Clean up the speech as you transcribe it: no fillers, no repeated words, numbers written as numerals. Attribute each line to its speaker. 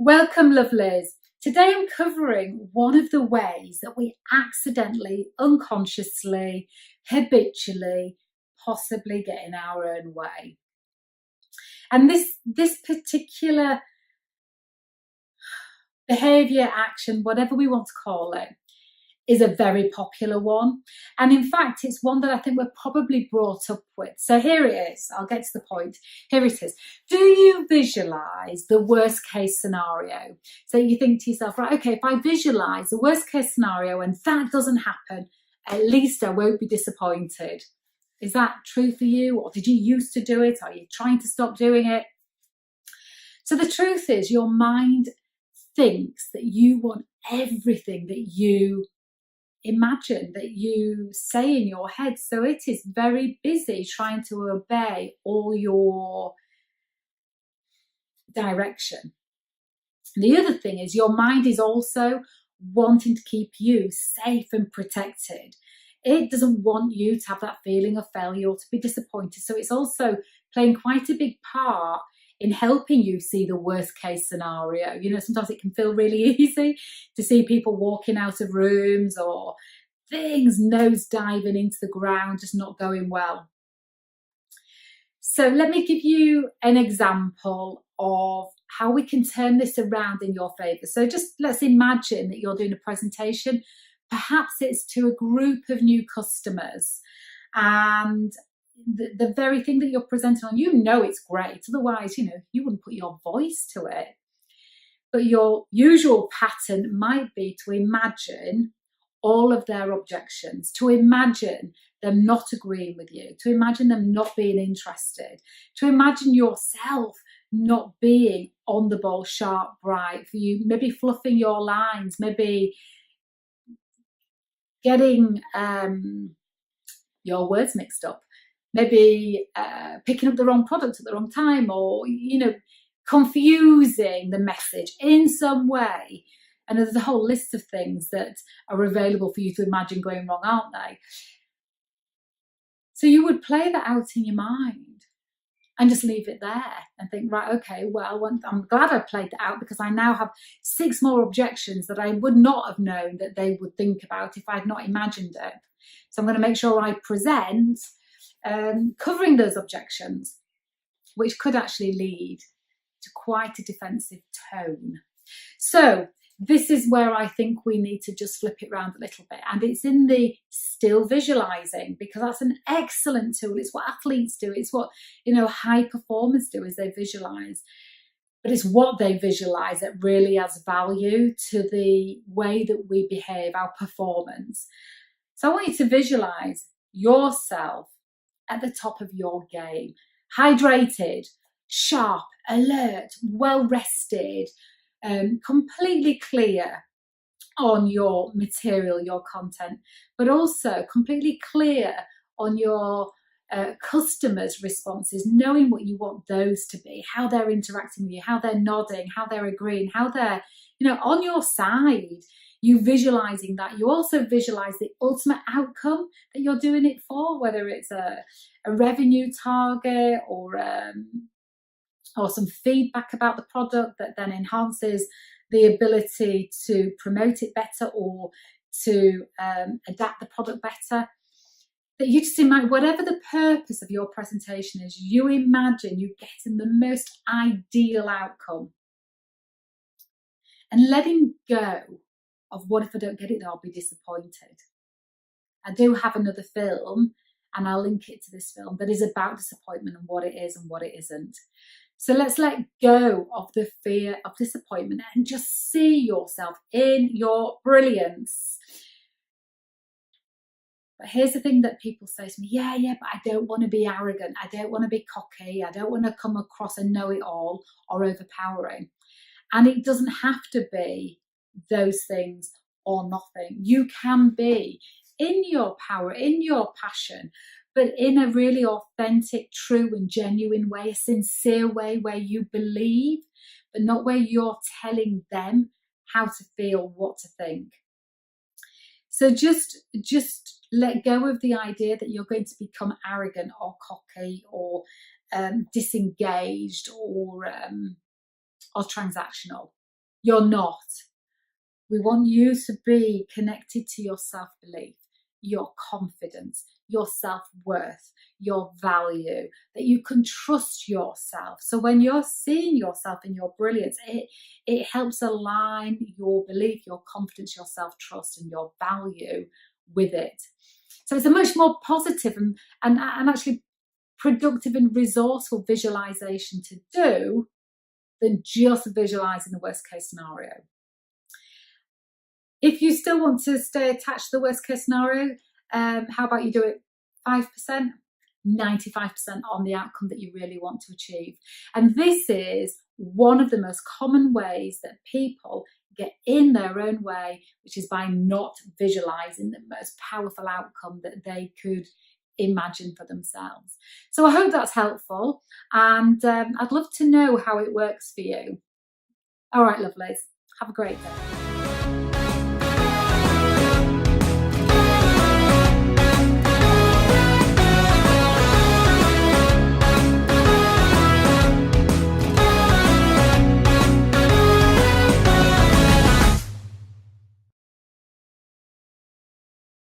Speaker 1: Welcome, lovelies. Today I'm covering one of the ways that we accidentally, unconsciously, habitually, possibly get in our own way. And this particular behaviour, action, whatever we want to call it, is a very popular one. And in fact, it's one that I think we're probably brought up with. So here it is. I'll get to the point. Here it is. Do you visualize the worst case scenario? So you think to yourself, right, okay, if I visualize the worst case scenario and that doesn't happen, at least I won't be disappointed. Is that true for you? Or did you used to do it? Are you trying to stop doing it? So the truth is, your mind thinks that you want everything that you imagine, that you say in your head. So it is very busy trying to obey all your direction. The other thing is your mind is also wanting to keep you safe and protected. It doesn't want you to have that feeling of failure or to be disappointed. So it's also playing quite a big part in helping you see the worst case scenario. You know, sometimes it can feel really easy to see people walking out of rooms or things nose diving into the ground, just not going well. So let me give you an example of how we can turn this around in your favour. So just let's imagine that you're doing a presentation. Perhaps it's to a group of new customers, and the very thing that you're presenting on, you know it's great. Otherwise, you know, you wouldn't put your voice to it. But your usual pattern might be to imagine all of their objections, to imagine them not agreeing with you, to imagine them not being interested, to imagine yourself not being on the ball, sharp, bright, for you, maybe fluffing your lines, maybe getting your words mixed up, maybe picking up the wrong product at the wrong time, or, you know, confusing the message in some way. And there's a whole list of things that are available for you to imagine going wrong, aren't they? So you would play that out in your mind and just leave it there and think, right, okay, well, I'm glad I played that out, because I now have 6 more objections that I would not have known that they would think about if I'd not imagined it. So I'm going to make sure I present covering those objections, which could actually lead to quite a defensive tone. So this is where I think we need to just flip it around a little bit. And it's in the still visualizing, because that's an excellent tool. It's what athletes do. It's what, you know, high performers do, is they visualize. But it's what they visualize that really adds value to the way that we behave, our performance. So I want you to visualize yourself at the top of your game, hydrated, sharp, alert, well rested, completely clear on your material, your content, but also completely clear on your customers' responses, knowing what you want those to be, how they're interacting with you, how they're nodding, how they're agreeing, how they're, you know, on your side. You visualizing that. You also visualize the ultimate outcome that you're doing it for, whether it's a revenue target or some feedback about the product that then enhances the ability to promote it better or to adapt the product better. That you just imagine, whatever the purpose of your presentation is, you imagine you getting the most ideal outcome. And letting go of, what if I don't get it, I'll be disappointed. I do have another film, and I'll link it to this film, that is about disappointment and what it is and what it isn't. So let's let go of the fear of disappointment and just see yourself in your brilliance. But here's the thing that people say to me, yeah, but I don't want to be arrogant. I don't want to be cocky. I don't want to come across a know-it-all or overpowering. And it doesn't have to be those things or nothing. You can be in your power, in your passion, but in a really authentic, true and genuine way, a sincere way where you believe, but not where you're telling them how to feel, what to think. So just let go of the idea that you're going to become arrogant or cocky or disengaged or transactional. You're not. We want you to be connected to your self-belief, your confidence, your self-worth, your value, that you can trust yourself. So when you're seeing yourself in your brilliance, it helps align your belief, your confidence, your self-trust and your value with it. So it's a much more positive and actually productive and resourceful visualization to do than just visualizing the worst case scenario. If you still want to stay attached to the worst case scenario, how about you do it 5%, 95% on the outcome that you really want to achieve. And this is one of the most common ways that people get in their own way, which is by not visualizing the most powerful outcome that they could imagine for themselves. So I hope that's helpful, and I'd love to know how it works for you. All right, lovelies, have a great day.